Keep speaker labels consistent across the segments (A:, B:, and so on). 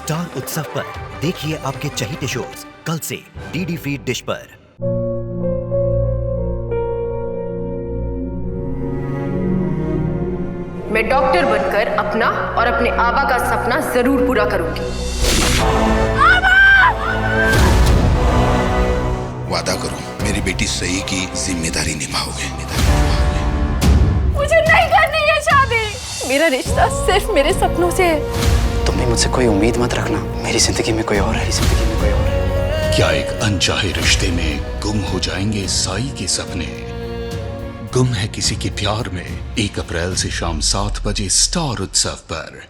A: Star उत्सव पर देखिए आपके चहीते शोज कल से डीडी फ्री डिश पर।
B: मैं डॉक्टर बनकर अपना और अपने आबा का सपना जरूर पूरा करूंगी।
C: वादा करो मेरी बेटी सही की जिम्मेदारी निभाओगे।
B: मुझे नहीं करनी है शादी। मेरा रिश्ता सिर्फ मेरे सपनों से है।
D: तुम भी मुझसे कोई उम्मीद मत रखना। मेरी जिंदगी में कोई और है, जिंदगी में कोई और है।
C: क्या एक अनचाहे रिश्ते में गुम हो जाएंगे साई के सपने? गुम है किसी के प्यार में 1 अप्रैल से शाम 7 बजे स्टार उत्सव पर।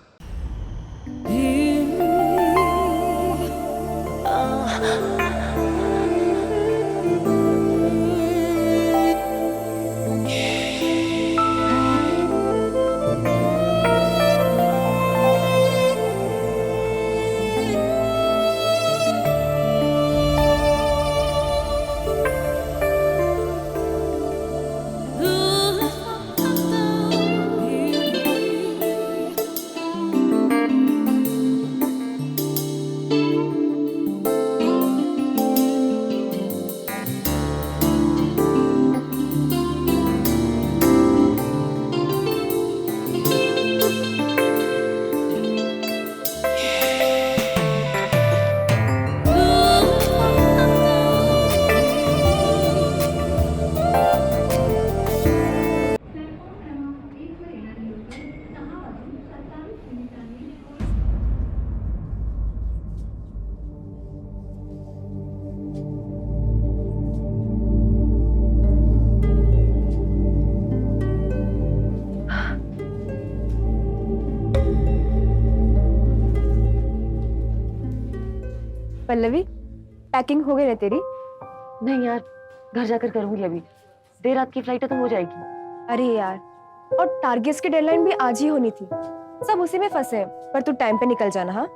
E: पल्लवी, पैकिंग हो गई ना तेरी?
F: नहीं यार, घर जाकर करूंगी। अभी देर रात की फ्लाइट है तो हो जाएगी।
E: अरे यार, और टारगेट्स की डेडलाइन भी आज ही होनी थी। सब उसी में फंसे हैं, पर तू टाइम पे निकल जाना। हाँ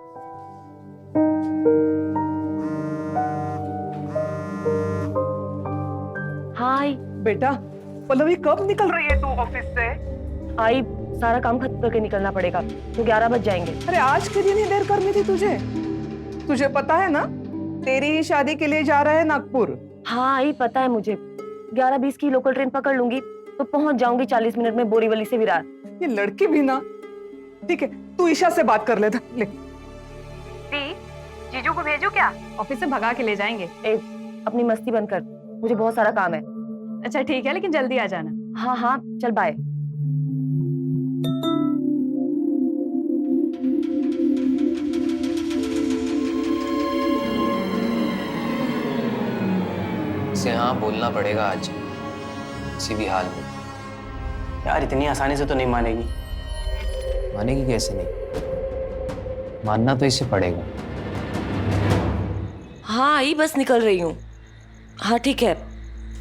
F: हाय
G: बेटा, पल्लवी कब निकल रही है तू ऑफिस से?
F: आई, सारा काम खत्म करके निकलना पड़ेगा तो 11 बज जाएंगे।
G: अरे आज के दिन ही देर करनी थी तुझे। तुझे पता है ना, तेरी ही शादी के लिए जा रहा है नागपुर।
F: हाँ आई, पता है मुझे। 11:20 की लोकल ट्रेन पकड़ लूंगी तो पहुंच जाऊंगी 40 मिनट में बोरीवली से विरार।
G: ये लड़की भी ना। ठीक है, तू ईशा से बात कर लेता। ले
F: जीजू को भेजू क्या?
H: ऑफिस से भगा के ले जाएंगे।
F: अपनी मस्ती बंद कर, मुझे बहुत सारा काम है।
H: अच्छा ठीक है, लेकिन जल्दी आ जाना।
F: हाँ हाँ, चल बाय।
D: इसे हाँ बोलना पड़ेगा आज, किसी भी हाल में। यार इतनी आसानी से तो नहीं मानेगी। मानेगी कैसे नहीं? मानना तो इसे पड़ेगा।
F: हाँ आई, बस निकल रही हूँ। हाँ ठीक है,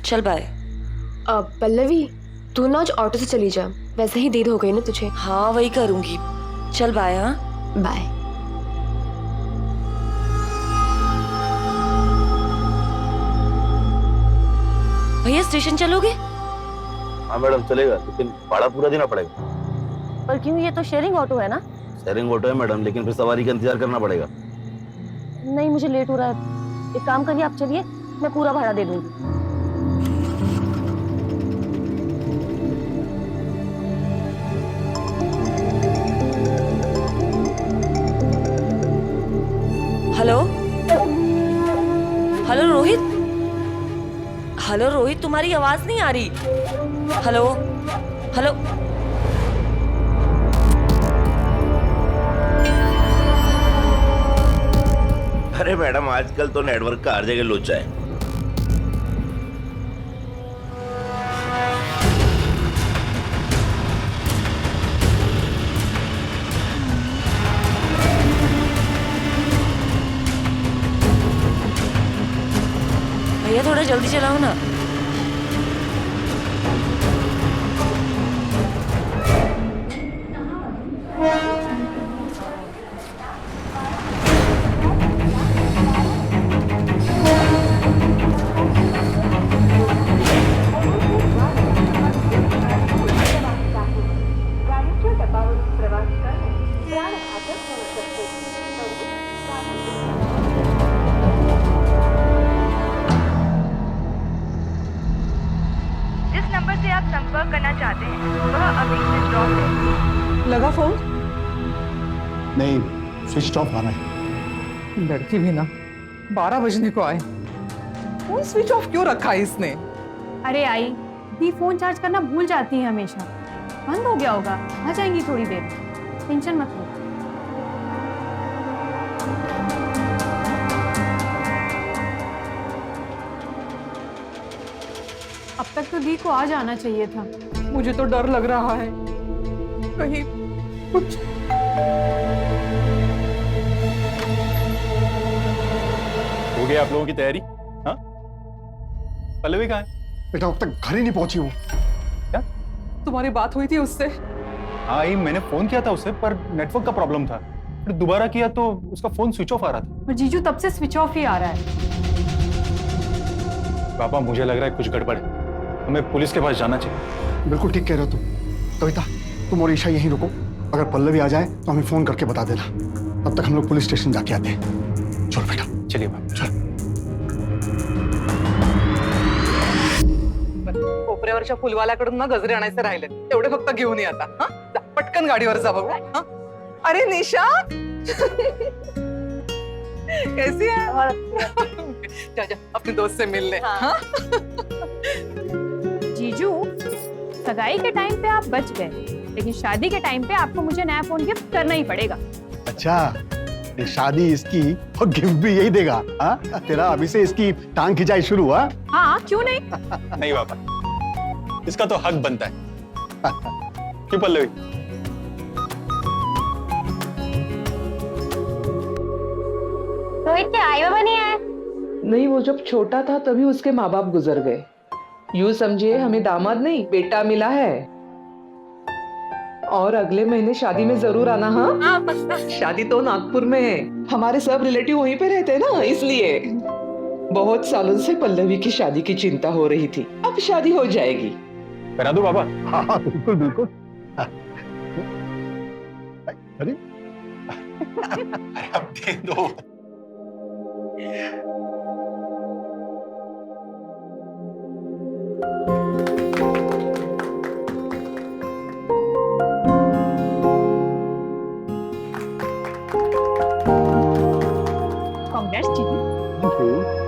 F: चल बाय।
E: पल्लवी, तू ना आज ऑटो से चली जा, वैसे ही देर हो गई ना तुझे।
F: हाँ वही करूंगी, चल बाय। हाँ
E: बाय।
F: भैया स्टेशन चलोगे?
I: हाँ मैडम चलेगा, लेकिन भाड़ा पूरा देना पड़ेगा।
F: पर क्यों, ये तो शेयरिंग ऑटो है ना?
I: शेयरिंग ऑटो है मैडम, लेकिन फिर सवारी का इंतजार करना पड़ेगा।
F: नहीं, मुझे लेट हो रहा है। एक काम करिए, आप चलिए, मैं पूरा भाड़ा दे दूंगी। Hello hello Rohit. Hello Rohit, तुम्हारी आवाज नहीं आ रही। Hello hello.
I: अरे मैडम, आजकल तो नेटवर्क का हर जगह लोचा है।
F: भैया थोड़ा जल्दी चलाओ ना।
J: नहीं, स्विच ऑफ आ रहा है।
G: लड़की भी ना 12 बजने को आए, फोन स्विच ऑफ क्यों रखा है इसने?
H: अरे आई, दी फोन चार्ज करना भूल जाती है हमेशा। बंद हो गया होगा, आ जाएंगी थोड़ी देर, टेंशन मत लो। अब तक तो दी को आ जाना चाहिए था।
G: मुझे तो डर लग रहा है कहीं कुछ।
K: हो गया आप लोगों की तैयारी? हाँ, पल्लवी कहाँ है?
J: बेटा अब तक घर ही नहीं पहुंची हूँ।
K: क्या?
G: तुम्हारी बात हुई थी उससे?
K: हाँ, ये मैंने फोन किया था उसे, पर नेटवर्क का प्रॉब्लम था। फिर दोबारा किया तो उसका फोन स्विच ऑफ आ रहा था।
H: और जीजू तब से स्विच ऑफ ही आ रहा है।
K: पापा, मुझे लग रहा है कुछ गड़बड़ है, हमें पुलिस के पास जाना चाहिए।
J: बिल्कुल ठीक कह रहे हो तुम। कविता, तुम और ईशा यहीं रुको, अगर पल्लवी आ जाए तो हमें फोन करके बता देना। तब तक हम लोग पुलिस स्टेशन जाके आते हैं। चलो बेटा।
K: चलिए बाबा, चलो।
G: कोपऱ्यावरच्या फुलवाल्याकडून ना गजरे आणायचे राहिले, तेवढे फक्त घेऊन ये आता। हा, जा, पटकन गाडीवर जा बघू। हा? अरे निशा कैसी है? जा जा अपने दोस्त से मिल ले। हाँ?
H: जीजू, सगाई के टाइम पे आप बच गए, लेकिन शादी के टाइम पे आपको मुझे नया फोन गिफ्ट करना ही पड़ेगा।
J: अच्छा, ये शादी इसकी और गिफ्ट भी यही देगा? हाँ, तेरा अभी से इसकी टांग खिंचाई शुरू हुआ?
H: हाँ, क्यों नहीं?
K: नहीं पापा, इसका तो हक बनता है। क्यों पल्लवी?
E: रोहित के आई बाबा नहीं आए?
G: नहीं, वो जब छोटा था तभी उसके माँ बाप गुजर गए। यूं समझिए हमें दामाद नहीं बेटा मिला है। और अगले महीने शादी में जरूर आना। हाँ, शादी तो नागपुर में है, हमारे सब रिलेटिव वहीं पे रहते हैं ना, इसलिए। बहुत सालों से पल्लवी की शादी की चिंता हो रही थी, अब शादी हो जाएगी।
K: करा दो बाबा।
J: हाँ बिल्कुल बिल्कुल। अरे
K: अब दे दो।
H: कांग्रेस जीजू।
J: Thank you.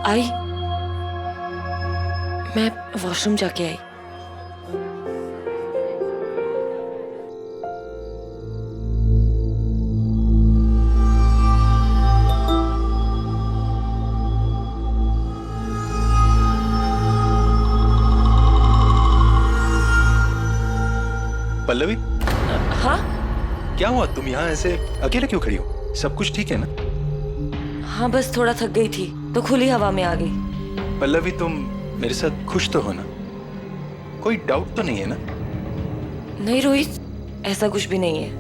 F: आई, मैं वॉशरूम जाके आई।
K: पल्लवी,
F: हाँ?
K: क्या हुआ? तुम यहाँ ऐसे अकेले क्यों खड़ी हो? सब कुछ ठीक है ना?
F: हाँ, बस थोड़ा थक गई थी तो खुली हवा में आ गई।
K: पल्लवी, तुम मेरे साथ खुश तो हो ना? कोई डाउट तो नहीं है ना?
F: नहीं रोहित, ऐसा कुछ भी नहीं है।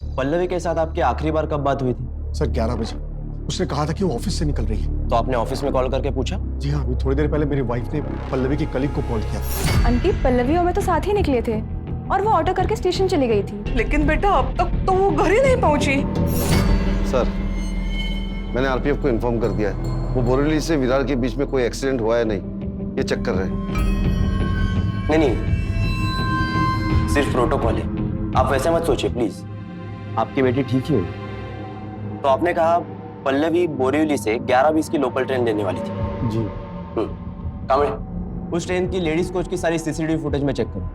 I: पल्लवी के साथ आपकी आखिरी बार कब बात हुई थी?
J: सर 11 बजे। उसने कहा था कि वो ऑफिस से निकल रही है।
I: तो आपने ऑफिस में कॉल करके पूछा?
J: जी हाँ, अभी थोड़ी देर पहले मेरी वाइफ ने पल्लवी की कलीग को कॉल किया था।
E: आंटी, पल्लवी और मैं तो साथ ही निकले थे और वो ऑटो करके स्टेशन चली गई थी।
G: लेकिन बेटा अब तक तो वो घर ही नहीं पहुंची।
L: सर, मैंने आरपीएफ को इन्फॉर्म कर दिया है। वो बोरेली से विरार के बीच में कोई एक्सीडेंट हुआ है नहीं, ये चेक कर रहे हैं।
I: नहीं, सिर्फ प्रोटोकॉल है, आप वैसे मत सोचिए प्लीज। आपकी बेटी ठीक ही होगी। तो आपने कहा पल्लवी बोरीवली से 11:20 की लोकल ट्रेन लेने वाली थी?
J: जी।
I: कामड़े, उस ट्रेन की लेडीज कोच की सारी सीसीटीवी फुटेज में चेक करो।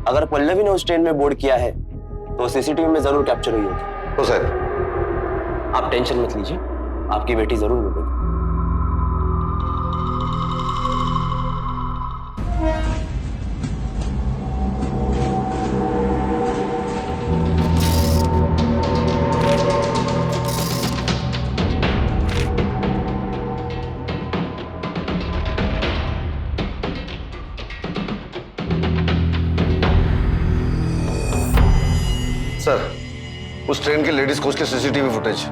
I: अगर पल्लवी ने उस ट्रेन में बोर्ड किया है तो सीसीटीवी में जरूर कैप्चर हुई होगी।
L: तो सर,
I: आप टेंशन मत लीजिए, आपकी बेटी जरूर मिलेगी।
L: सर, उस ट्रेन के लेडीज कोच के सीसीटीवी फुटेज।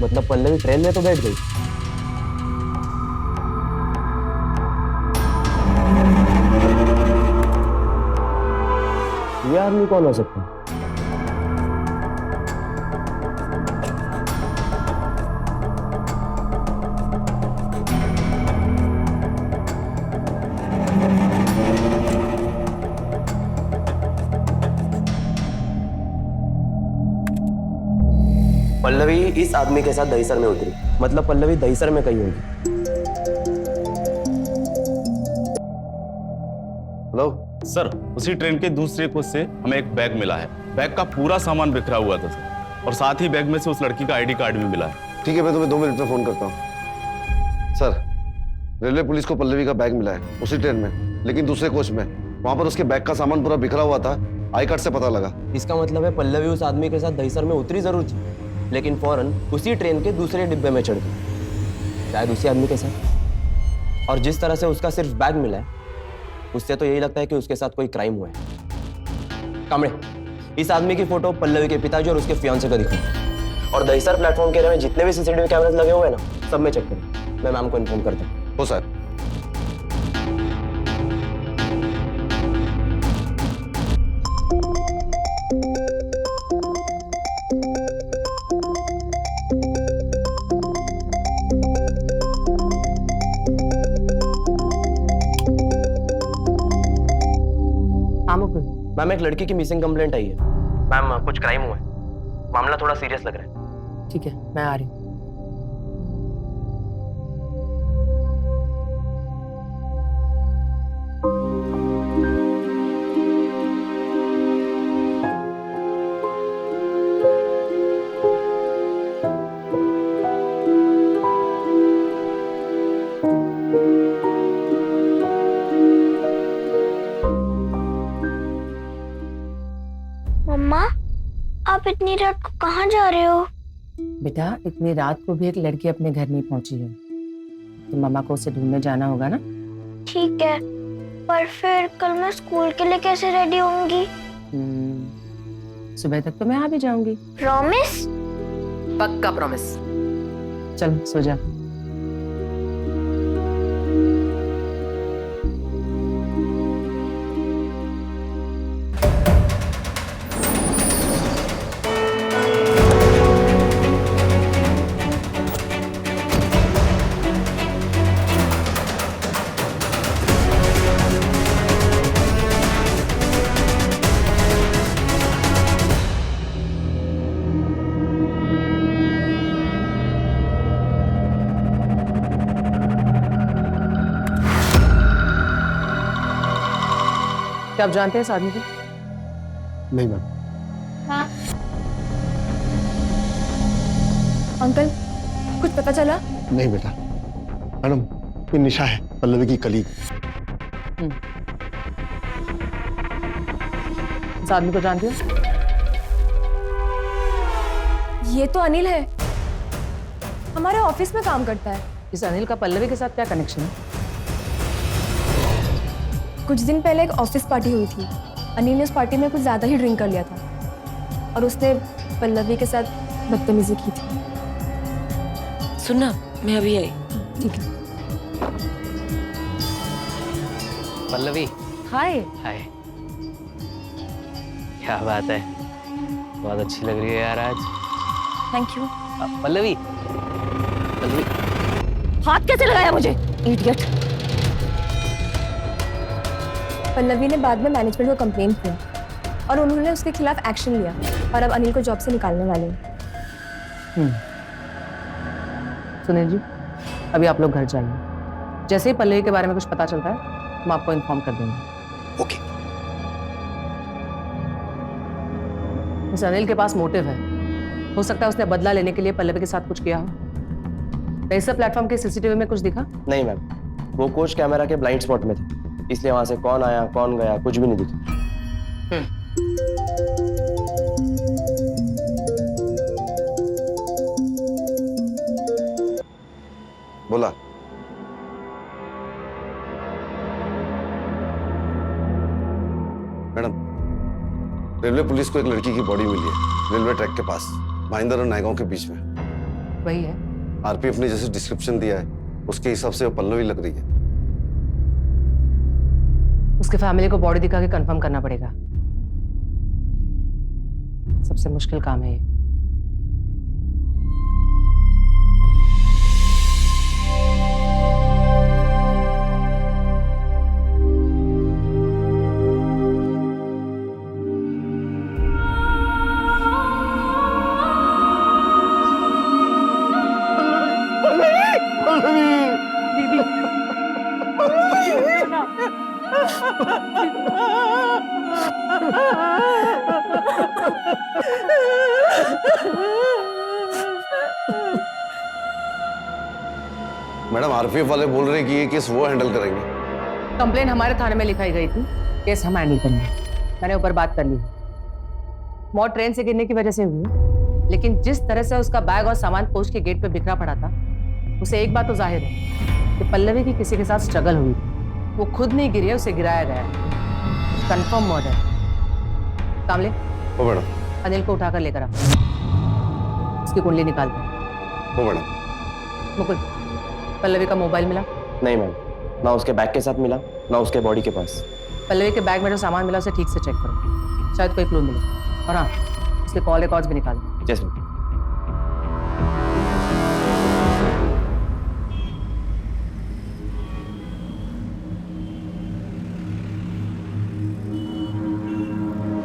I: मतलब पल्लवी ट्रेन में तो बैठ गई। ये आदमी कौन हो सकता है? पल्लवी इस आदमी के साथ दहीसर में उतरी, मतलब पल्लवी दहीसर में कहीं होगी।
L: हेलो
M: सर, उसी ट्रेन के दूसरे कोच से हमें एक बैग मिला है। बैग का पूरा सामान बिखरा हुआ था सर, और साथ ही बैग में से उस लड़की का आईडी कार्ड भी मिला है।
L: ठीक है, मैं तुम्हें 2 मिनट में फोन करता हूँ। सर, रेलवे पुलिस को पल्लवी का बैग मिला है उसी ट्रेन में, लेकिन दूसरे कोच में। वहां पर उसके बैग का सामान पूरा बिखरा हुआ था, आई कार्ड से पता लगा।
I: इसका मतलब है पल्लवी उस आदमी के साथ दहीसर में उतरी जरूर थी, लेकिन फौरन उसी ट्रेन के दूसरे डिब्बे में चढ़ गई, शायद उसी आदमी के साथ। और जिस तरह से उसका सिर्फ बैग मिला है, उससे तो यही लगता है कि उसके साथ कोई क्राइम हुआ है। कामड़े, इस आदमी की फोटो पल्लवी के पिताजी और उसके फियांसे का दिखाओ, और दहीसर प्लेटफॉर्म के एरिया में जितने भी सीसीटीवी कैमरास लगे हुए हैं ना, सब में चेक करें। मैं मैम को इन्फॉर्म करता हूँ।
L: हो सर।
I: मैम, एक लड़की की मिसिंग कंप्लेंट आई है। मैम, कुछ क्राइम हुआ है, मामला थोड़ा सीरियस लग रहा है।
F: ठीक है, मैं आ रही हूँ।
N: मम्मा, आप इतनी रात को कहाँ जा रहे हो?
F: बेटा, इतनी रात को भी एक लड़की अपने घर नहीं पहुंची है, तो मामा को उसे ढूंढने जाना होगा ना।
N: ठीक है, पर फिर कल मैं स्कूल के लिए कैसे रेडी होंगी?
F: सुबह तक तो मैं आ भी जाऊंगी।
N: प्रॉमिस?
F: पक्का प्रॉमिस। चल सो जा। क्या आप जानते हैं इस आदमी को?
J: नहीं मैम।
E: अंकल, कुछ पता चला?
J: नहीं बेटा। मैडम, ये निशा है, पल्लवी की कलीग।
F: इस आदमी को जानते हो?
E: ये तो अनिल है, हमारे ऑफिस में काम करता है।
F: इस अनिल का पल्लवी के साथ क्या कनेक्शन है?
E: कुछ दिन पहले एक ऑफिस पार्टी हुई थी। अनिल ने उस पार्टी में कुछ ज्यादा ही ड्रिंक कर लिया था और उसने पल्लवी के साथ बदतमीजी की थी।
F: सुनना, मैं अभी आई।
E: ठीक है।
D: पल्लवी,
F: हाय।
D: हाय। क्या बात है, बहुत अच्छी लग रही है यार आज।
F: Thank you.
D: पल्लवी, पल्लवी,
F: हाथ कैसे लगाया मुझे, इडियट।
E: पल्लवी ने बाद में मैनेजमेंट को कंप्लेन किया और उन्होंने उसके खिलाफ एक्शन लिया और अब अनिल को जॉब से निकालने वाले हैं।
F: सुनील जी, अभी आप लोग घर जाइए। जैसे ही पल्लवी के बारे में कुछ पता चलता है, हम आपको इन्फॉर्म कर देंगे।
A: ओके।
F: इस अनिल के पास मोटिव है, हो सकता है उसने बदला लेने के लिए पल्लवी के साथ कुछ किया हो। दहीसर प्लेटफॉर्म के सीसीटीवी में कुछ दिखा?
I: नहीं मैम, वो कोच कैमरा के ब्लाइंड स्पॉट में थे, इसलिए वहां से कौन आया कौन गया कुछ भी नहीं दिखा।
L: बोला। मैडम, रेलवे पुलिस को एक लड़की की बॉडी मिली है रेलवे ट्रैक के पास, भाईंदर और नायगांव के बीच में।
F: वही है।
L: आरपी अपनी जैसे डिस्क्रिप्शन दिया है उसके हिसाब से वो पल्लवी लग रही है।
F: उसके फैमिली को बॉडी दिखा के कंफर्म करना पड़ेगा। सबसे मुश्किल काम है ये।
L: मैडम आरपीएफ वाले बोल रहे हैं कि ये केस वो हैंडल करेंगे।
F: कंप्लेन हमारे थाने में लिखाई गई थी, केस हम हैंडल करेंगे। मैंने ऊपर बात कर ली। मौत ट्रेन से गिरने की वजह से हुई, लेकिन जिस तरह से उसका बैग और सामान पोस्ट के गेट पे बिखरा पड़ा था, उसे एक बात तो जाहिर है कि पल्लवी की किसी के साथ स्ट्रगल हुई। वो खुद नहीं गिरी है, उसे गिराया गया है। Confirm murder. कामले,
L: ओ मैडम।
F: अनिल को उठाकर लेकर आ, उसकी कुंडली निकाल दो।
L: ओ मैडम।
F: मुकुल, पल्लवी का मोबाइल मिला?
I: नहीं मैम, ना उसके बैग के साथ मिला ना उसके बॉडी के पास।
F: पल्लवी के बैग में जो सामान मिला उसे ठीक से चेक करो, शायद कोई क्लू मिले। और हाँ, उसके कॉल रिकॉर्ड्स भी निकालो।
I: जैसे मैम।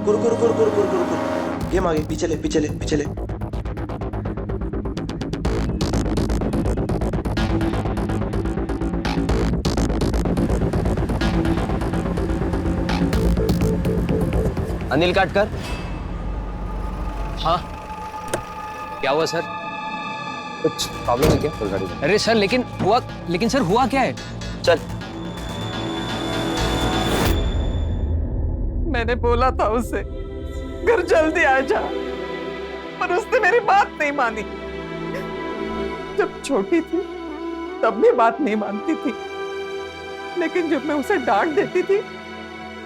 O: कुर ये मांगे, पीछे ले पीछे ले पीछे ले।
I: अनिल काटकर।
D: हाँ, क्या हुआ सर?
I: कुछ प्रॉब्लम है क्या?
D: अरे सर, लेकिन सर हुआ क्या है?
I: चल।
G: मैंने बोला था उसे घर जल्दी आ जा, पर उसने मेरी बात नहीं मानी। जब छोटी थी तब भी बात नहीं मानती थी, लेकिन जब मैं उसे डांट देती थी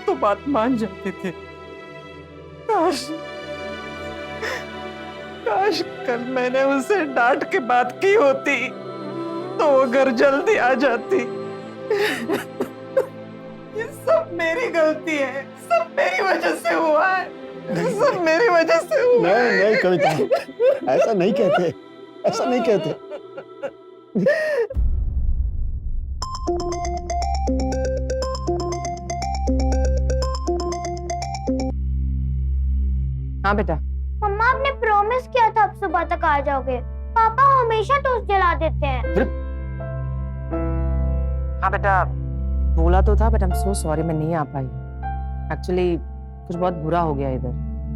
G: तो बात मान जाती थी। काश कल मैंने उसे डांट के बात की होती तो वो घर जल्दी आ जाती। ये सब मेरी गलती है, सब मेरी वजह से हुआ है, सब मेरी वजह से हुआ है।
J: नहीं कविता, ऐसा नहीं कहते, ऐसा नहीं कहते।
F: हाँ बेटा।
N: मम्मा, आपने प्रॉमिस किया था अब सुबह तक आ जाओगे। पापा हमेशा टोस्ट जला देते हैं।
F: हाँ बेटा, बोला तो था, but I am so sorry, मैं नहीं आ पाई। एक्चुअली कुछ बहुत बुरा हो गया इधर।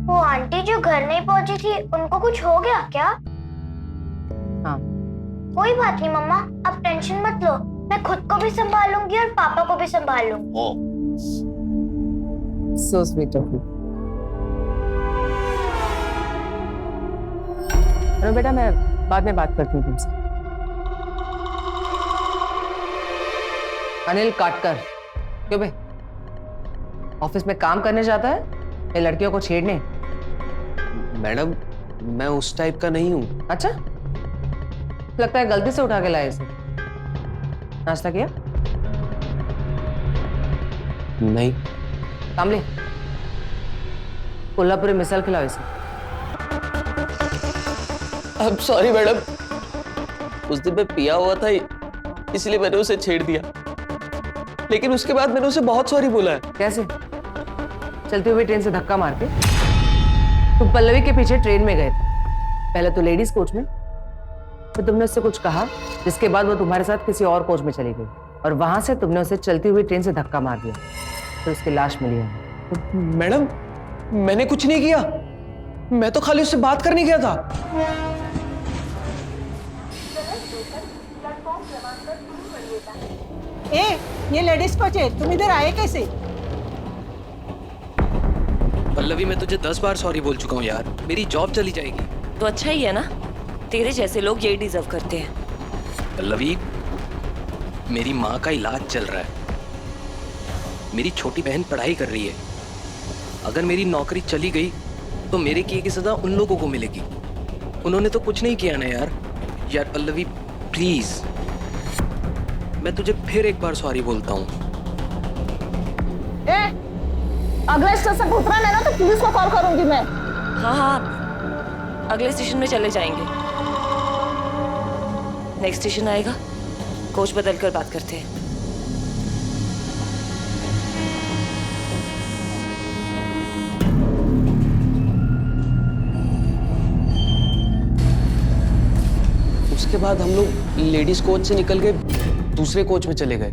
N: वो आंटी जो घर नहीं पहुंची थी, उनको कुछ हो गया क्या?
F: हाँ।
N: कोई बात नहीं मम्मा, आप टेंशन मत लो, मैं खुद को भी संभाल लूंगी और पापा को भी संभाल लूंगी।
F: So sweet of you. अरे बेटा, मैं बाद में बात करती हूँ तुमसे। अनिल काटकर, क्यों बे? ऑफिस में काम करने जाता है या लड़कियों को छेड़ने?
D: मैडम, मैं उस टाइप का नहीं हूँ।
F: अच्छा, लगता है गलती से उठा के लाए इसे। नाश्ता किया?
D: नहीं।
F: कामले, कोल्हापुरी मिसल खिलाओ इसे।
D: अब सॉरी मैडम, उस दिन मैं पिया हुआ था इसलिए मैंने उसे छेड़ दिया, लेकिन उसके बाद मैंने उसे बहुत सॉरी बोला है।
F: कैसे? चलती हुई ट्रेन से धक्का मार के तुम पल्लवी के पीछे ट्रेन में गए थे, पहले तो लेडीज कोच में, फिर तुमने उससे कुछ कहा, जिसके बाद वो तुम्हारे साथ किसी और कोच में चली गई, और वहां से तुमने उसे चलती हुई ट्रेन से धक्का मार दिया, फिर उसकी लाश मिली है।
D: मैडम, मैंने कुछ नहीं किया, मैं तो खाली उससे बात करने गया था।
P: ये लेडीज कोच है, तुम इधर आए कैसे?
D: पल्लवी, मैं तुझे 10 बार सॉरी बोल चुका हूँ यार, मेरी जॉब चली जाएगी।
Q: तो अच्छा ही है ना, तेरे जैसे लोग यही डिजर्व करते हैं।
D: पल्लवी, मेरी माँ का इलाज चल रहा है, मेरी छोटी बहन पढ़ाई कर रही है, अगर मेरी नौकरी चली गई तो मेरे किए की सजा उन लोगों को मिलेगी। उन्होंने तो कुछ नहीं किया ना यार।
R: यार पल्लवी प्लीज, मैं तुझे फिर एक बार सॉरी बोलता हूँ।
P: अगले स्टेशन उतरा नहीं ना तो पुलिस को कॉल करूंगी मैं।
Q: हाँ हाँ, अगले स्टेशन में चले जाएंगे। नेक्स्ट स्टेशन आएगा, कोच बदल कर बात करते हैं।
R: उसके बाद हम लोग लेडीज कोच से निकल के दूसरे कोच में चले गए।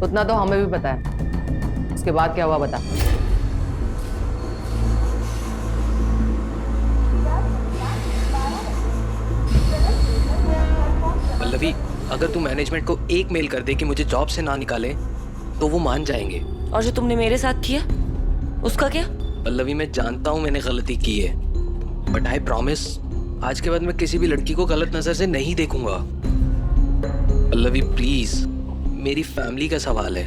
F: उतना तो हमें भी पता है, उसके बाद क्या हुआ बता।
R: पल्लवी, अगर तू मैनेजमेंट को एक मेल कर दे कि मुझे जॉब से ना निकाले तो वो मान जाएंगे।
Q: और जो तुमने मेरे साथ किया उसका क्या?
R: पल्लवी, मैं जानता हूँ मैंने गलती की है, बट आई प्रॉमिस आज के बाद मैं किसी भी लड़की को गलत नजर से नहीं देखूंगा। पल्लवी प्लीज, मेरी फैमिली का सवाल है।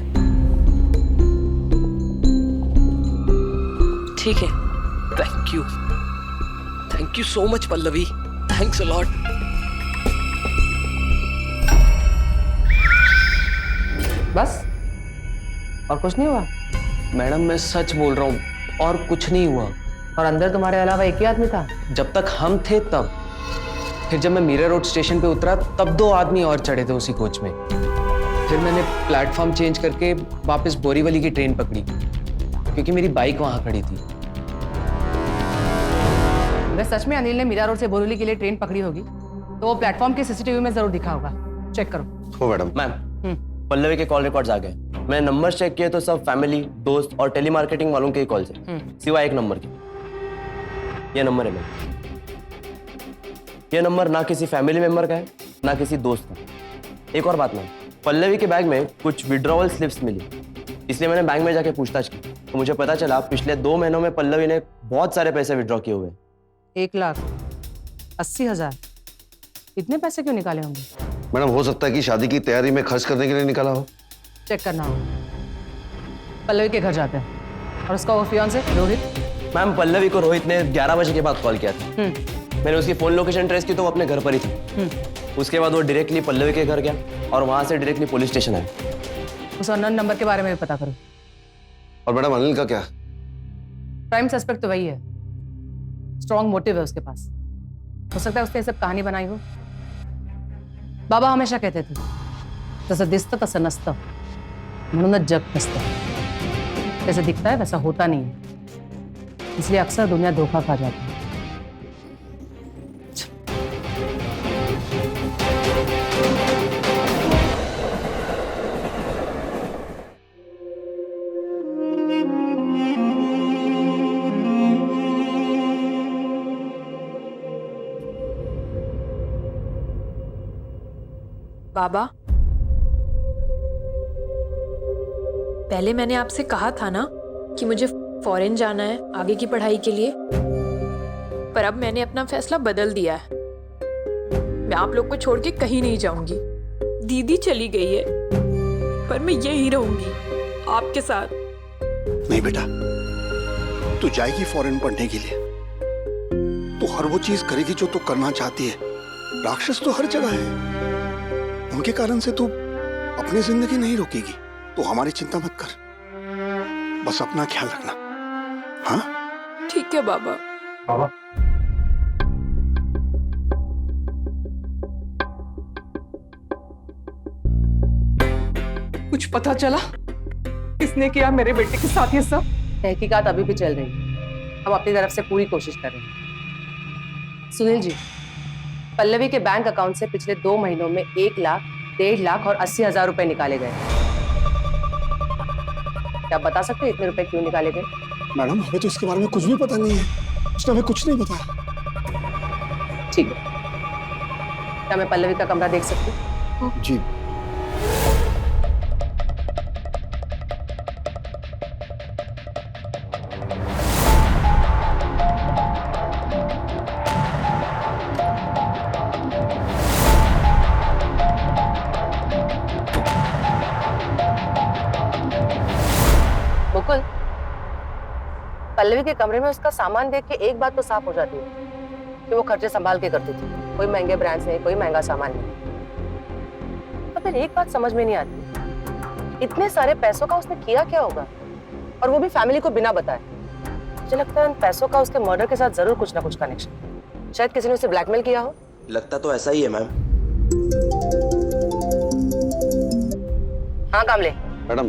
Q: ठीक है।
R: Thank you so much Pallavi, thanks a lot.
F: बस और कुछ नहीं हुआ?
R: मैडम मैं सच बोल रहा हूँ, और कुछ नहीं हुआ।
F: और अंदर तुम्हारे अलावा एक ही आदमी था?
R: जब तक हम थे तब। फिर जब मैं मीरा रोड स्टेशन पे उतरा तब 2 आदमी और चढ़े थे उसी कोच में। फिर मैंने प्लेटफॉर्म चेंज करके वापस बोरीवली की ट्रेन पकड़ी, क्योंकि मेरी बाइक वहां खड़ी थी।
F: अगर सच में अनिल ने मीरा रोड से बोरीवली के लिए ट्रेन पकड़ी होगी तो वो प्लेटफॉर्म के सीसीटीवी में जरूर दिखा होगा। चेक करो।
I: हो मैडम। मैम, पल्लवी के कॉल रिकॉर्ड्स आ गए। मैंने नंबर चेक किए तो सब फैमिली, दोस्त और टेलीमार्केटिंग वालों के ही कॉल्स हैं, सिवाय एक नंबर के। ये नंबर है मैम। ये नंबर ना किसी फैमिली मेंबर का है ना किसी दोस्त का। एक और बात मैम, पल्लवी के बैग में कुछ विड्रॉवल स्लिप्स मिली, इसलिए मैंने बैंक में जाके पूछताछ की तो मुझे पता चला पिछले 2 महीनों में पल्लवी ने बहुत सारे पैसे विड्रॉ किए हुए।
F: 1,80,000? इतने पैसे क्यों निकाले होंगे?
L: मैडम हो सकता है कि शादी की तैयारी में खर्च करने के लिए निकाला हो।
F: चेक करना होगा। पल्लवी के घर जाते हैं और उसका वो फियांसे रोहित।
I: मैम, पल्लवी को रोहित ने 11 बजे के बाद कॉल किया था। मैंने उसकी फोन लोकेशन ट्रेस की तो वो अपने घर पर ही थी। उसके बाद वो डायरेक्टली पल्लवी के घर गया और वहां से डायरेक्टली पुलिस स्टेशन आया।
F: उस अननोन नंबर के बारे में भी पता करो।
L: और मैडम अनिल का क्या?
F: प्राइम सस्पेक्ट तो वही है, स्ट्रॉन्ग मोटिव है उसके पास। हो सकता है उसने सब कहानी बनाई हो। बाबा हमेशा कहते थे जैसे दिसतं तसं नसतं, म्हणूनच जग फसतं। जैसे दिखता है वैसा होता नहीं है, इसलिए अक्सर दुनिया धोखा खा जाती है।
B: बाबा, पहले मैंने आपसे कहा था ना कि मुझे फॉरेन जाना है आगे की पढ़ाई के लिए, पर अब मैंने अपना फैसला बदल दिया है। मैं आप लोग को छोड़ के कहीं नहीं जाऊंगी। दीदी चली गई है, पर मैं यहीं रहूंगी आपके साथ।
J: नहीं बेटा, तू जाएगी फॉरेन पढ़ने के लिए तो हर वो चीज करेगी जो तू करना चाहती है। राक्षस तो हर जगह है, उनके कारण से तू अपनी जिंदगी नहीं रोकेगी। तो हमारी चिंता मत कर, बस अपना ख्याल रखना। हाँ
B: ठीक है बाबा।
J: बाबा,
G: कुछ पता चला किसने किया मेरे बेटे के साथ ये सब?
F: तहकीकात अभी भी चल रही है, हम अपनी तरफ से पूरी कोशिश कर रहे हैं। सुनील जी, पल्लवी के बैंक अकाउंट से पिछले 2 महीनों में 1 लाख, 1.5 लाख और 80,000 रुपए निकाले गए। क्या आप बता सकते हैं इतने रुपए क्यों निकाले गए?
J: मैडम, हमें तो इसके बारे में कुछ भी पता नहीं है। उसने हमें कुछ नहीं बताया।
F: ठीक है, क्या मैं पल्लवी का कमरा देख सकती हूँ?
J: जी।
F: मुकुल, पल्लवी के कमरे में उसका सामान देख के एक बात तो साफ हो जाती है कि वो खर्चे संभाल के करती थी। कोई महंगे ब्रांड्स नहीं, कोई महंगा सामान नहीं। तो फिर एक बात समझ में नहीं आती, इतने सारे पैसों का उसने किया क्या होगा, और वो भी फैमिली को बिना बताए। मुझे लगता है उन पैसों का उसके मर्डर के साथ जरूर कुछ ना कुछ कनेक्शन। शायद किसी ने उसे ब्लैकमेल किया हो।
O: लगता तो ऐसा ही है मैम।
F: हाँ कामले।
L: मैडम,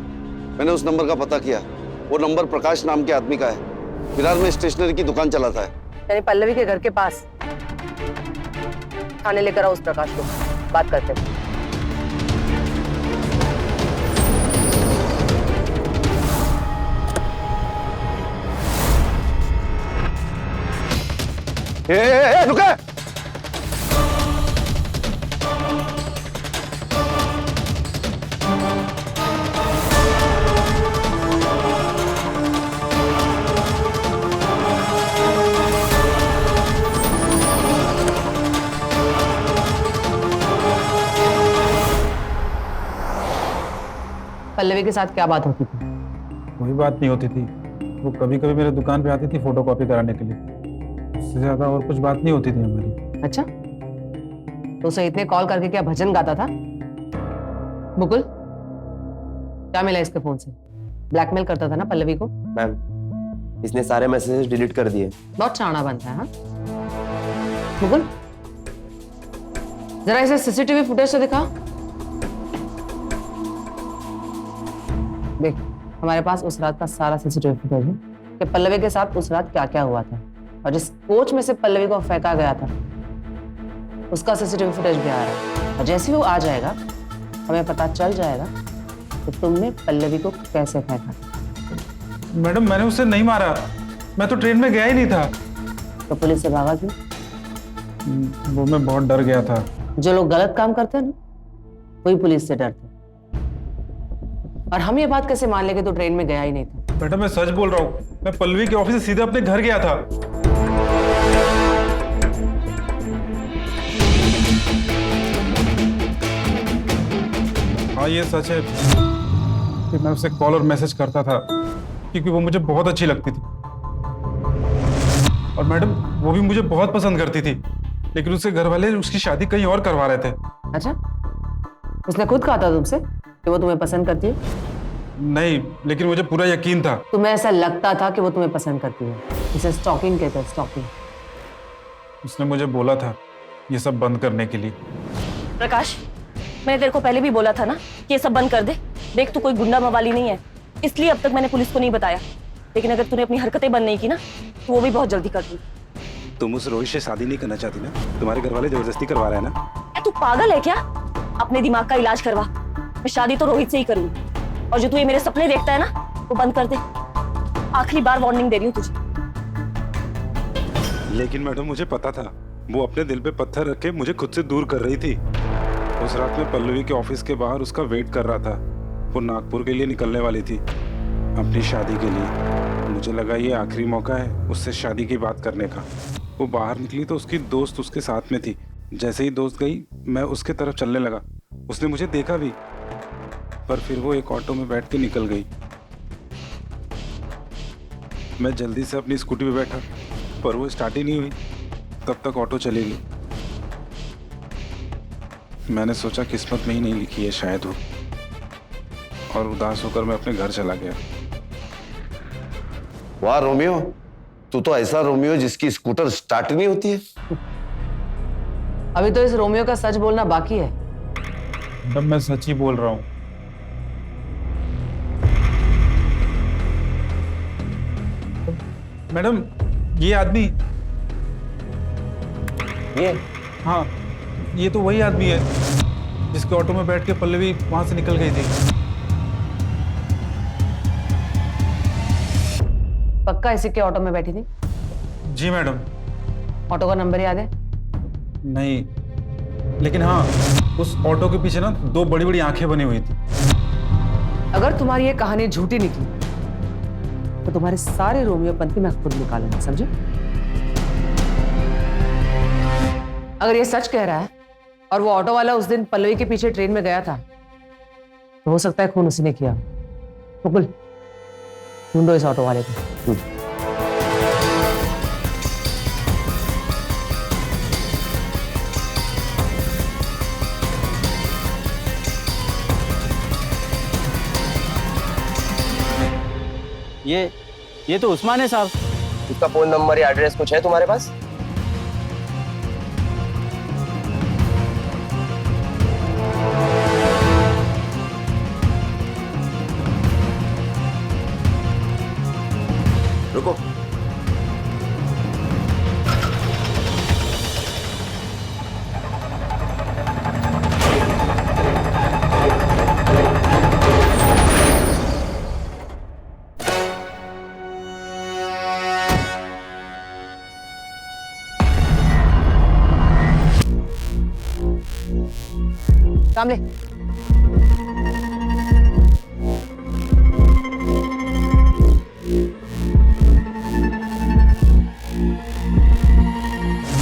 L: मैंने उस नंबर का पता किया। वो नंबर प्रकाश नाम के आदमी का है। विरार में स्टेशनरी की दुकान चलाता है।
F: यानी पल्लवी के घर के पास। थाने लेकर आओ उस प्रकाश को, बात करते हैं।
L: रुके!
F: पल्लवी के साथ क्या बात होती थी?
K: कोई बात नहीं होती थी। वो कभी कभी मेरे दुकान पे आती थी फोटोकॉपी कराने के लिए। उससे ज्यादा और कुछ बात नहीं होती थी हमारी।
F: अच्छा, तो उसे इतने कॉल करके क्या भजन गाता था? मुकुल, क्या मिला इसके फोन से? ब्लैकमेल करता था ना पल्लवी को?
O: मैम, इसने सारे मैसेजेस डिलीट कर दिए।
F: बहुत चाणा बनता है। हाँ मुकुल, जरा इसे सीसीटीवी फुटेज से दिखा। देख, हमारे पास उस रात का सारा सीसीटीवी फुटेज है कि पल्लवी के साथ उस रात क्या क्या हुआ था, और जिस कोच में से पल्लवी को फेंका गया था उसका सीसीटीवी फुटेज भी आ रहा है। और जैसे ही वो आ जाएगा हमें पता चल जाएगा कि तुमने पल्लवी को कैसे फेंका।
K: मैडम, मैंने उसे नहीं मारा। मैं तो ट्रेन में गया ही नहीं था।
F: तो पुलिस से भागा क्यों?
K: वो मैं बहुत डर गया था।
F: जो लोग गलत काम करते हैं ना, वही पुलिस से डरते हैं। और हम ये बात कैसे मान ले कि तू ट्रेन में गया ही नहीं था?
K: बेटा, मैं सच बोल रहा हूँ। मैं पल्लवी के ऑफिस से सीधे अपने घर गया था। हाँ, ये सच है कि मैं उसे कॉल और मैसेज करता था क्योंकि वो मुझे बहुत अच्छी लगती थी। और मैडम, वो भी मुझे बहुत पसंद करती थी, लेकिन उसके घर वाले उसकी शादी कहीं और करवा रहे थे।
F: अच्छा, उसने खुद कहा था तुमसे कि वो तुम्हें पसंद करती है?
K: नहीं, लेकिन मुझे पूरा यकीन था।
F: तुम्हें ऐसा लगता था कि वो तुम्हें पसंद करती है। इसे स्टॉकिंग कहते हैं, स्टॉकिंग।
K: उसने मुझे बोला था ये सब बंद करने के लिए।
Q: प्रकाश, मैंने तेरे को पहले भी बोला था ना कि ये सब बंद कर दे। देख, तू कोई गुंडा मवाली नहीं है, इसलिए अब तक मैंने पुलिस को नहीं बताया। लेकिन अगर तूने अपनी हरकतें बंद नहीं की ना, तो वो भी बहुत जल्दी कर दूँ।
S: तुम उस रोहित से शादी नहीं करना चाहती ना? तुम्हारे घर वाले जबरदस्ती करवा रहे हैं ना?
Q: तू पागल है क्या? अपने दिमाग का इलाज करवा। मैं शादी तो रोहित से ही करूंगी, और जो तू ये मेरे सपने देखता है ना, वो बंद कर दे। आखिरी बार वार्निंग दे रही हूँ तुझे।
S: लेकिन मैडम, मुझे पता था वो अपने दिल पे पत्थर रख के मुझे खुद से दूर कर रही थी। उस रात में पल्लवी के ऑफिस के बाहर उसका वेट कर रहा था। वो नागपुर के लिए निकलने वाली थी, अपनी शादी के लिए। मुझे लगा ये आखिरी मौका है उससे शादी की बात करने का। वो बाहर निकली तो उसकी दोस्त उसके साथ में थी। जैसे ही दोस्त गई, मैं उसके तरफ चलने लगा। उसने मुझे देखा भी, पर फिर वो एक ऑटो में बैठ के निकल गई। मैं जल्दी से अपनी स्कूटी पे बैठा, पर वो स्टार्ट ही नहीं हुई। तब तक ऑटो चली गई। मैंने सोचा किस्मत में ही नहीं लिखी है शायद वो, और उदास होकर मैं अपने घर चला गया।
L: वाह रोमियो, तू तो ऐसा रोमियो जिसकी स्कूटर स्टार्ट नहीं होती है।
F: अभी तो इस रोमियो का सच बोलना बाकी है।
K: मैडम, मैं सच ही बोल रहा हूँ। मैडम, ये आदमी,
O: ये?
K: हाँ, ये तो वही आदमी है जिसके ऑटो में बैठ के पल्लवी वहां से निकल गई थी।
F: पक्का इसी के ऑटो में बैठी थी?
K: जी मैडम।
F: ऑटो का नंबर याद है?
K: नहीं, लेकिन हाँ, उस ऑटो के पीछे ना दो बड़ी बड़ी आंखें बनी हुई थी।
F: अगर तुम्हारी ये कहानी झूठी निकली तो तुम्हारे सारे रोमियोपंती मैं खुद निकालूंगा, समझे? अगर ये सच कह रहा है और वो ऑटो वाला उस दिन पल्लवी के पीछे ट्रेन में गया था, तो हो सकता है खून उसी ने किया। मुकुल, ढूंढो इस ऑटो वाले को।
I: ये तो उस्मान है साहब। उसका फोन नंबर या एड्रेस कुछ है तुम्हारे पास? रुको।
F: काम ले।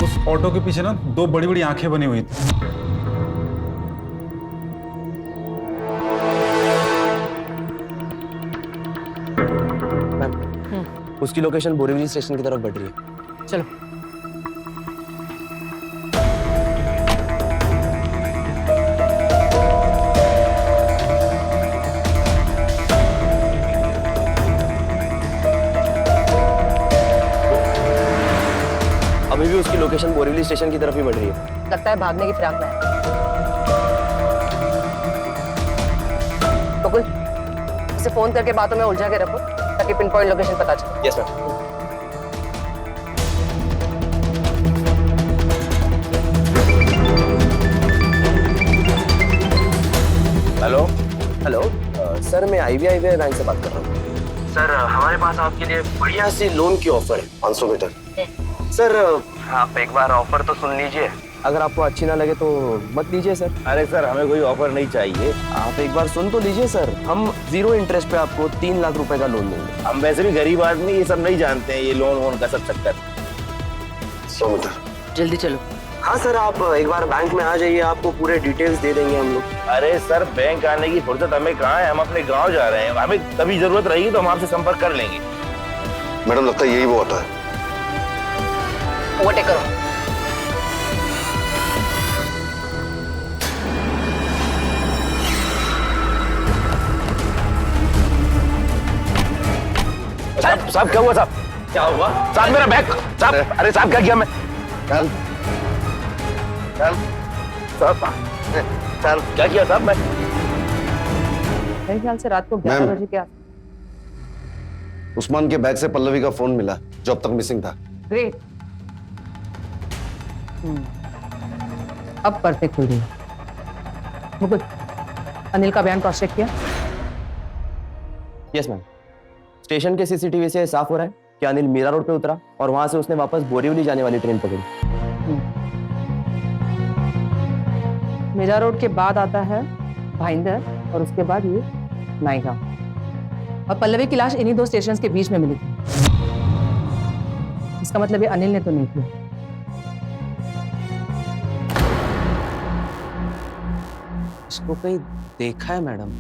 K: उस ऑटो के पीछे ना 2 बड़ी बड़ी आंखें बनी हुई थी।
I: उसकी लोकेशन बोरीवली स्टेशन की तरफ बढ़ रही है।
F: चलो।
I: अभी भी उसकी लोकेशन बोरीवली स्टेशन की तरफ ही बढ़ रही है।
F: लगता है भागने की फिराक में है। बकुल, उसे फोन करके बातों में उलझा के रखो ताकि पिन पॉइंट लोकेशन पता चले।
I: Yes ma'am. Hello hello sir, मैं IBI बैंक से बात कर रहा हूँ। सर हमारे पास आपके लिए बढ़िया सी लोन की ऑफर है। 500 मीटर। सर आप एक बार ऑफर तो सुन लीजिए, अगर आपको अच्छी ना लगे तो मत लीजिए सर।
O: अरे सर, हमें कोई ऑफर नहीं चाहिए।
I: आप एक बार सुन तो लीजिए सर। हम 0 इंटरेस्ट पे आपको 3 लाख रुपए का लोन देंगे।
O: हम वैसे भी गरीब आदमी ये सब नहीं जानते हैं, ये लोन वोन का सब चक्कर।
I: 100 मीटर।
F: जल्दी चलो।
I: हाँ सर, आप एक बार बैंक में आ जाइए, आपको पूरे डिटेल्स दे देंगे हम लोग।
O: अरे सर, बैंक आने की फुर्सत हमें कहाँ है? हम अपने गांव जा रहे हैं। हमें कभी जरूरत रहेगी तो हम आपसे संपर्क कर लेंगे।
L: मैडम, लगता है यही वो होता है।
F: ओवरटेक करो।
O: साहब क्या हुआ? साहब क्या हुआ? साहब मेरा बैग साहब। अरे साहब क्या किया मैं? चल चल साहब, चल क्या किया साहब मैं?
F: मेरे ख्याल से रात को 11 बजे के
L: उस्मान के बैग से पल्लवी का फोन मिला जो अब तक मिसिंग था।
F: ग्रेट। अब परफेक्ट हो रही है। मुकुल, अनिल का बयान क्रॉस चेक किया?
I: Yes ma'am. स्टेशन के CCTV से साफ हो रहा है कि अनिल मीरा रोड पे उतरा और वहां से उसने वापस बोरीवली जाने वाली ट्रेन पकड़ी।
F: मीरा रोड के बाद आता है भाईंदर और उसके बाद ये नायगा। और पल्लवी की लाश इन्हीं 2 स्टेशन के बीच में मिली थी। इसका मतलब ये अनिल ने तो नहीं किया।
D: इसको कहीं देखा है मैडम?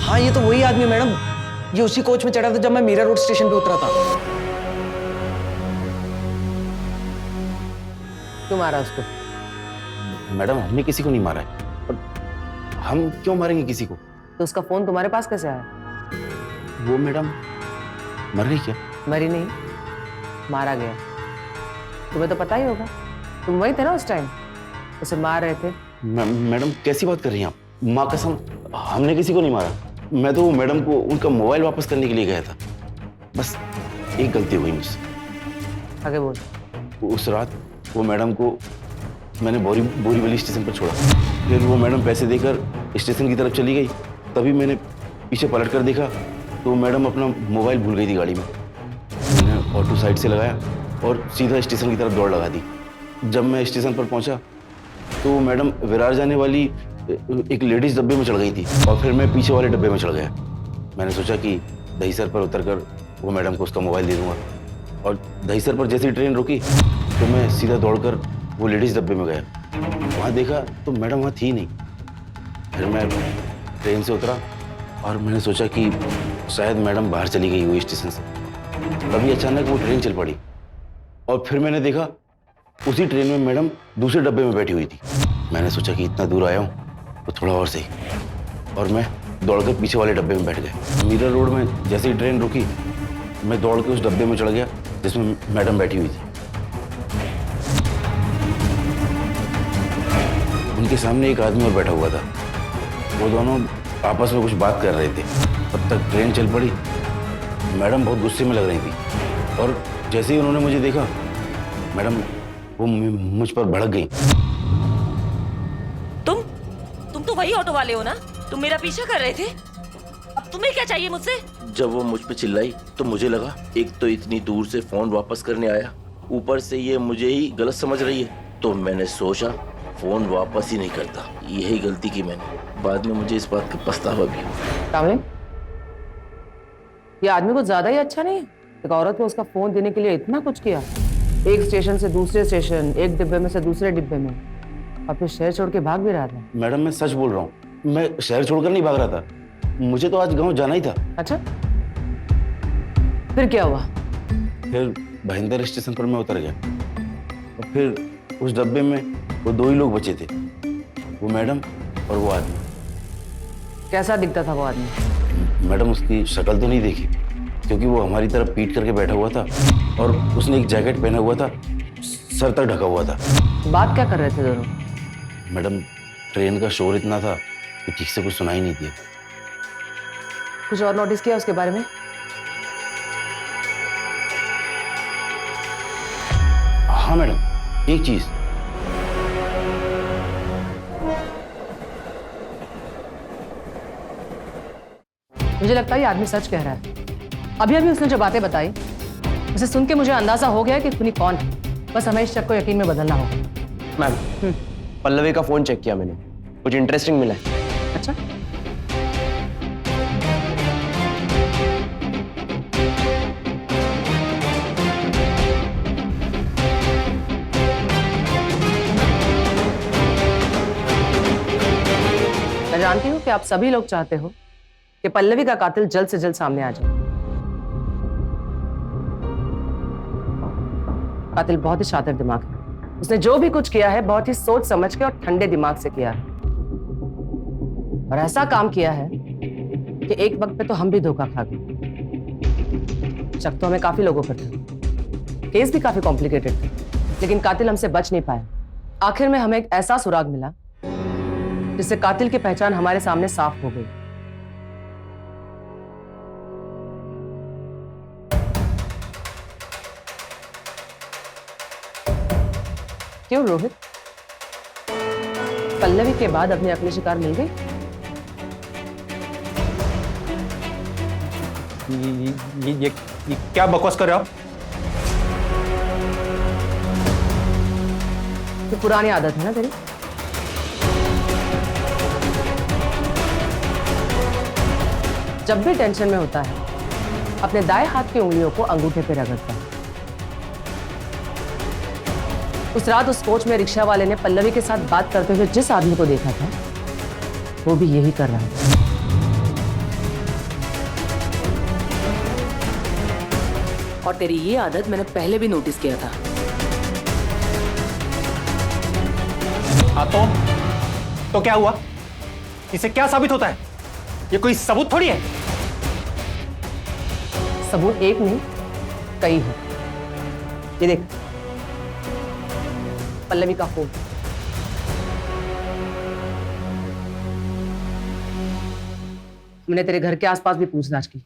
D: हाँ, ये तो वही आदमी है मैडम। ये उसी कोच में चढ़ा था जब मैं मीरा रोड स्टेशन पे उतरा था।
F: क्यों मारा उसको?
O: मैडम, हमने किसी को नहीं मारा है। और हम क्यों मारेंगे किसी को?
F: तो उसका फोन तुम्हारे पास कैसे आया?
O: वो मैडम मर गई क्या?
F: मरी नहीं, मारा गया। तुम्हें तो पता ही होगा, तुम वही थे ना उस टाइम, उसे मार रहे थे।
O: मैडम कैसी बात कर रही हैं आप? माँ कसम, हमने किसी को नहीं मारा। मैं तो वो मैडम को उनका मोबाइल वापस करने के लिए गया था। बस एक गलती हो गई मुझसे।
F: आगे बोल।
O: उस रात वो मैडम को मैंने बोरीवली स्टेशन पर छोड़ा। फिर वो मैडम पैसे देकर स्टेशन की तरफ चली गई। तभी मैंने पीछे पलट कर देखा तो मैडम अपना मोबाइल भूल गई थी गाड़ी में। मैंने ऑटो साइड से लगाया और सीधा स्टेशन की तरफ दौड़ लगा दी। जब मैं स्टेशन पर पहुंचा तो मैडम विरार जाने वाली एक लेडीज डब्बे में चढ़ गई थी और फिर मैं पीछे वाले डब्बे में चढ़ गया। मैंने सोचा कि दहीसर पर उतरकर वो मैडम को उसका मोबाइल दे दूंगा। और दहीसर पर जैसी ट्रेन रुकी तो मैं सीधा दौड़कर वो लेडीज डब्बे में गया। वहाँ देखा तो मैडम वहाँ थी नहीं। फिर मैं ट्रेन से उतरा और मैंने सोचा कि शायद मैडम बाहर चली गई हुई स्टेशन से। तभी अचानक वो ट्रेन चल पड़ी और फिर मैंने देखा उसी ट्रेन में मैडम दूसरे डब्बे में बैठी हुई थी। मैंने सोचा कि इतना दूर आया हूँ तो थोड़ा और सही, और मैं दौड़कर पीछे वाले डब्बे में बैठ गया। मीरा रोड में जैसे ही ट्रेन रुकी, मैं दौड़ के उस डब्बे में चढ़ गया जिसमें मैडम बैठी हुई थी। उनके सामने एक आदमी और बैठा हुआ था। वो दोनों आपस में कुछ बात कर रहे थे। तब तक ट्रेन चल पड़ी। मैडम बहुत गुस्से में लग रही थी और जैसे ही उन्होंने मुझे देखा, मैडम वो मुझ पर भड़क गई।
Q: तुम तो वही ऑटो वाले हो ना? तुम मेरा पीछा कर रहे थे। अब तुम्हें क्या चाहिए मुझसे?
T: जब वो मुझ पे चिल्लाई तो मुझे लगा एक तो इतनी दूर से फोन वापस करने आया, ऊपर से ये मुझे ही गलत समझ रही है, तो मैंने सोचा फोन वापस ही नहीं करता। यही गलती की मैंने। बाद में मुझे इस बात का पछतावा भी हुआ।
F: कामले, ये आदमी कुछ ज्यादा ही अच्छा नहीं है। एक औरत को उसका फोन देने के लिए इतना कुछ किया, एक स्टेशन से दूसरे स्टेशन, एक डिब्बे में से दूसरे डिब्बे में, और फिर शहर छोड़ के भाग भी रहा था।
O: मैडम मैं सच बोल रहा हूँ, मैं शहर छोड़कर नहीं भाग रहा था। मुझे तो आज गांव जाना ही था।
F: अच्छा, फिर क्या हुआ?
O: फिर भाईंदर स्टेशन पर मैं उतर गया और फिर उस डब्बे में वो दो ही लोग बचे थे, वो मैडम और वो आदमी।
F: कैसा दिखता था वो आदमी?
O: मैडम उसकी शक्ल तो नहीं देखी क्योंकि वो हमारी तरफ पीट करके बैठा हुआ था और उसने एक जैकेट पहना हुआ था, सर तक ढका हुआ था।
F: बात क्या कर रहे थे दोनों?
O: मैडम ट्रेन का शोर इतना था कि ठीक से कुछ सुनाई नहीं दिया।
F: कुछ और नोटिस किया उसके बारे में?
O: हाँ मैडम, एक चीज।
F: मुझे लगता है ये आदमी सच कह रहा है। अभी अभी उसने जो बातें बताई, उसे सुन के मुझे अंदाजा हो गया कि खूनी कौन है। बस हमें इस शक को यकीन में बदलना होगा।
I: मैम, पल्लवी का फोन चेक किया मैंने, कुछ इंटरेस्टिंग मिला है।
F: अच्छा, मैं जानती हूँ कि आप सभी लोग चाहते हो कि पल्लवी का कातिल जल्द से जल्द सामने आ जाए। कातिल बहुत ही शातिर दिमाग है। उसने जो भी कुछ किया है बहुत ही सोच समझ के और ठंडे दिमाग से किया है, और ऐसा काम किया है कि एक वक्त पे तो हम भी धोखा खा गए। शक तो हमें काफी लोगों पर था, केस भी काफी कॉम्प्लिकेटेड था, लेकिन कातिल हमसे बच नहीं पाया। आखिर में हमें एक ऐसा सुराग मिला जिससे कातिल की पहचान हमारे सामने साफ हो गई। क्यों रोहित, पल्लवी के बाद अपनी अगली शिकार मिल गई?
K: ये क्या बकवास कर रहे हो आप?
F: तो पुरानी आदत है ना तेरी। जब भी टेंशन में होता है, अपने दाएं हाथ की उंगलियों को अंगूठे पे रगड़ता है। उस रात उस कोच में रिक्शा वाले ने पल्लवी के साथ बात करते हुए जिस आदमी को देखा था, वो भी यही कर रहा है।
U: और तेरी ये आदत मैंने पहले भी नोटिस किया था।
K: हाँ तो क्या हुआ? इसे क्या साबित होता है? ये कोई सबूत थोड़ी है।
F: सबूत एक नहीं, कई है। ये देख, पल्लवी का फोन। हमने तेरे घर के आसपास भी पूछताछ की,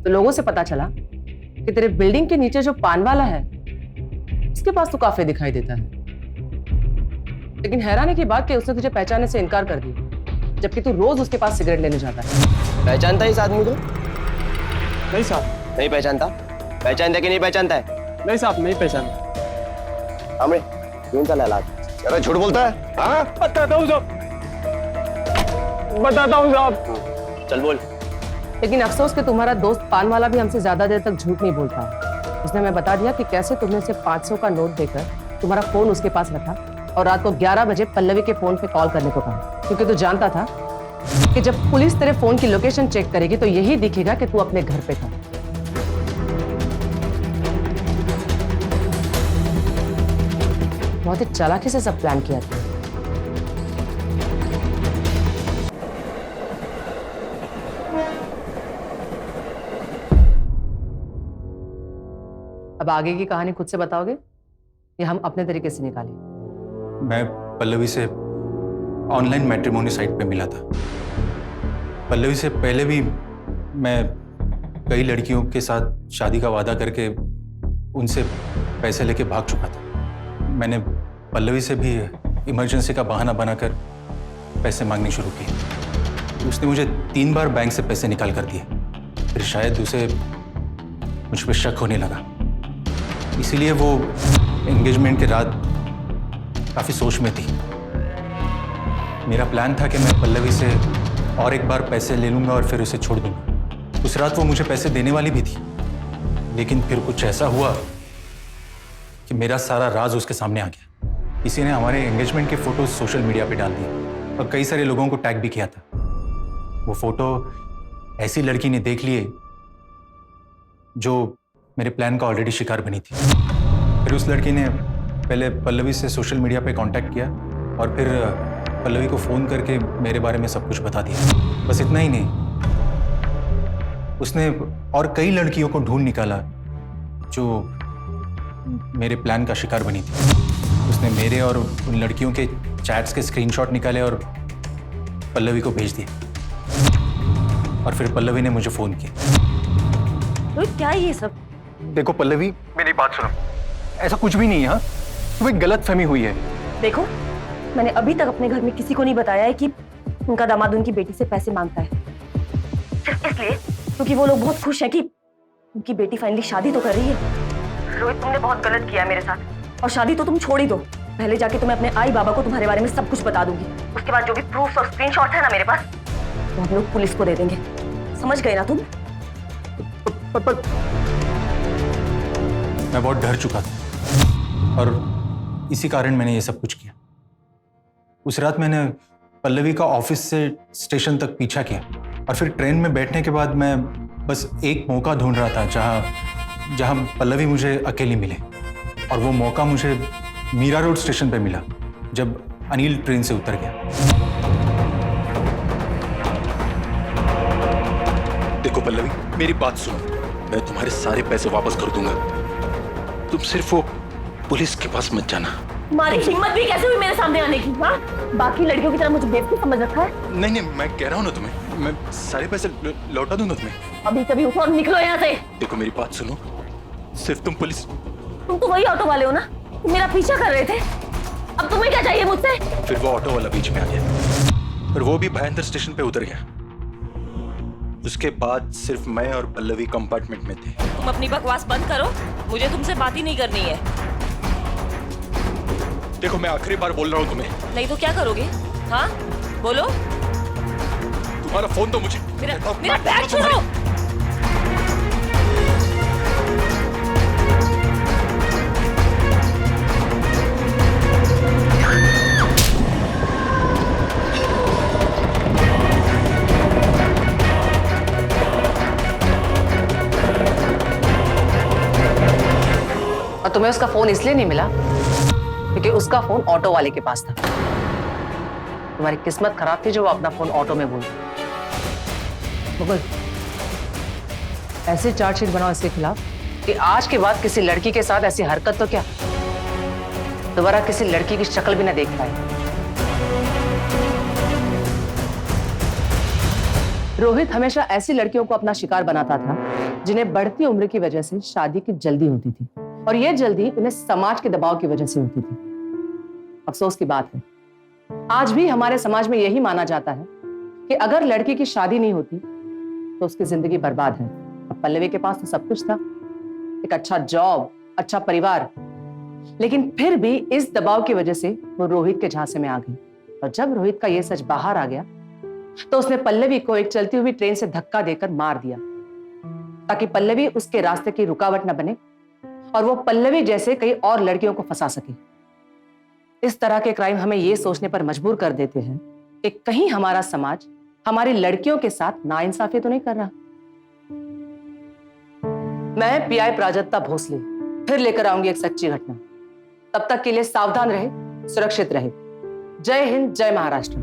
F: तो लोगों से पता चला कि तेरे बिल्डिंग के नीचे जो पान वाला है, उसके पास तो काफी दिखाई देता है। लेकिन हैरानी की बात कि उसने तुझे पहचानने से इनकार कर दिया, जबकि तू रोज उसके पास सिगरेट लेने जाता है।
I: पहचानता है इस आदमी को?
K: नहीं साहब।
I: नहीं पहचानता? पहचानता कि नहीं पहचानता है?
K: नहीं साहब, नहीं पहचानता।
I: हमरे क्यों चला हालात?
L: अरे झूठ बोलता है? हाँ?
K: बताता हूँ साहब, बताता हूँ साहब।
I: चल बोल।
F: लेकिन अफसोस कि तुम्हारा दोस्त पान वाला भी हमसे ज्यादा देर तक झूठ नहीं बोलता है। उसने हमें बता दिया कि कैसे तुमने उसे 500 का नोट देकर तुम्हारा फोन उसके पास रखा और रात को 11 बजे पल्लवी के फोन पे कॉल करने को कहा, क्योंकि तू जानता था कि जब पुलिस तेरे फोन की लोकेशन चेक करेगी तो यही दिखेगा कि तू अपने घर पे था। बहुत ही चालाकी से सब प्लान किया था। अब आगे की कहानी खुद से बताओगे या हम अपने तरीके से निकालें?
K: मैं पल्लवी से ऑनलाइन मैट्रिमोनी साइट पे मिला था। पल्लवी से पहले भी मैं कई लड़कियों के साथ शादी का वादा करके उनसे पैसे लेके भाग चुका था। मैंने पल्लवी से भी इमरजेंसी का बहाना बनाकर पैसे मांगने शुरू किए। उसने मुझे 3 बार बैंक से पैसे निकाल कर दिए। फिर शायद उसे मुझ पर शक होने लगा, इसीलिए वो एंगेजमेंट के रात काफ़ी सोच में थी। मेरा प्लान था कि मैं पल्लवी से और एक बार पैसे ले लूँगा और फिर उसे छोड़ दूँगा। उस रात वो मुझे पैसे देने वाली भी थी, लेकिन फिर कुछ ऐसा हुआ कि मेरा सारा राज उसके सामने आ गया। किसी ने हमारे एंगेजमेंट के फोटो सोशल मीडिया पे डाल दिए और कई सारे लोगों को टैग भी किया था। वो फोटो ऐसी लड़की ने देख लिए जो मेरे प्लान का ऑलरेडी शिकार बनी थी। फिर उस लड़की ने पहले पल्लवी से सोशल मीडिया पे कांटेक्ट किया और फिर पल्लवी को फ़ोन करके मेरे बारे में सब कुछ बता दिया। बस इतना ही नहीं, उसने और कई लड़कियों को ढूंढ निकाला जो मेरे प्लान का शिकार बनी थी। उसने मेरे और उन लड़कियों के चैट्स के स्क्रीनशॉट निकाले और पल्लवी को भेज दिए और फिर पल्लवी ने मुझे फ़ोन किया।
Q: तो क्या है ये सब?
K: देखो पल्लवी, मेरी बात सुनो, ऐसा कुछ भी नहीं है। तुम्हें गलतफहमी हुई है।
Q: देखो, मैंने अभी तक अपने घर में किसी को नहीं बताया है कि उनका दामाद उनकी बेटी से पैसे मांगता है, सिर्फ इसलिए क्योंकि वो लोग बहुत खुश हैं कि उनकी बेटी फाइनली शादी तो कर रही है। रोहित, तुमने बहुत गलत किया मेरे साथ, और शादी तो तुम छोड़ ही दो। पहले जाके तुम्हें अपने आई बाबा को तुम्हारे बारे में सब कुछ बता दूंगी। उसके बाद जो भी प्रूफ और स्क्रीनशॉट है ना मेरे पास, वो हम लोग पुलिस को दे देंगे। समझ गए ना तुम?
K: मैं बहुत डर चुका था और इसी कारण मैंने ये सब कुछ किया। उस रात मैंने पल्लवी का ऑफिस से स्टेशन तक पीछा किया और फिर ट्रेन में बैठने के बाद मैं बस एक मौका ढूंढ रहा था जहां पल्लवी मुझे अकेली मिले। और वो मौका मुझे मीरा रोड स्टेशन पे मिला जब अनिल ट्रेन से उतर गया।
C: देखो पल्लवी, मेरी बात सुनो। मैं तुम्हारे सारे पैसे वापस कर दूंगा। तुम सिर्फ वो पुलिस के पास मत जाना।
Q: तुम्हारी हिम्मत भी कैसे हुई मेरे सामने आने की? हाँ, बाकी लड़कियों की तरह मुझे बेवकूफ समझ रखा है?
C: नहीं, मैं कह रहा हूँ ना तुम्हें, मैं सारे पैसे लौटा दूंगा तुम्हें।
Q: अभी कभी उठो और निकलो यहाँ से।
C: देखो मेरी बात सुनो, सिर्फ तुम
Q: तुम तो वही ऑटो वाले हो ना, तुम मेरा पीछा कर रहे थे। अब तुम्हें क्या चाहिए मुझसे?
C: फिर वो ऑटो वाला बीच में आ गया और वो भी भयंकर स्टेशन पे उतर गया। उसके बाद सिर्फ मैं और पल्लवी कंपार्टमेंट में थे।
Q: तुम अपनी बकवास बंद करो, मुझे तुमसे बात ही नहीं करनी है।
C: देखो मैं आखिरी बार बोल रहा हूँ तुम्हें।
Q: नहीं तो क्या करोगे? हाँ बोलो।
C: तुम्हारा फोन तो मुझे।
Q: मेरा बैग छोड़ो।
F: और तुम्हें उसका फोन इसलिए नहीं मिला क्योंकि उसका फोन ऑटो वाले के पास था। तुम्हारी किस्मत खराब थी जो वो अपना फोन ऑटो में भूल गई। ऐसे चार्जशीट बनाओ इसके खिलाफ कि आज के बाद किसी लड़की के साथ ऐसी हरकत तो क्या दोबारा किसी लड़की की शक्ल भी ना देख पाए। रोहित हमेशा ऐसी लड़कियों को अपना शिकार बनाता था जिन्हें बढ़ती उम्र की वजह से शादी की जल्दी होती थी, और यह जल्दी उन्हें समाज के दबाव की वजह से होती थी। अफसोस की बात है, आज भी हमारे समाज में यही माना जाता है कि अगर लड़की की शादी नहीं होती तो उसकी जिंदगी बर्बाद है। अब पल्लवी के पास तो सब कुछ था, एक अच्छा जॉब, अच्छा परिवार, लेकिन फिर भी इस दबाव की वजह से वो रोहित के झांसे में आ गई। और जब रोहित का यह सच बाहर आ गया तो उसने पल्लवी को एक चलती हुई ट्रेन से धक्का देकर मार दिया ताकि पल्लवी उसके रास्ते की रुकावट न बने और वो पल्लवी जैसे कई और लड़कियों को फंसा सके। इस तरह के क्राइम हमें यह सोचने पर मजबूर कर देते हैं कि कहीं हमारा समाज हमारी लड़कियों के साथ नाइंसाफी तो नहीं कर रहा। मैं पीआई प्राजक्ता भोसले फिर लेकर आऊंगी एक सच्ची घटना। तब तक के लिए सावधान रहे, सुरक्षित रहे। जय हिंद, जय महाराष्ट्र।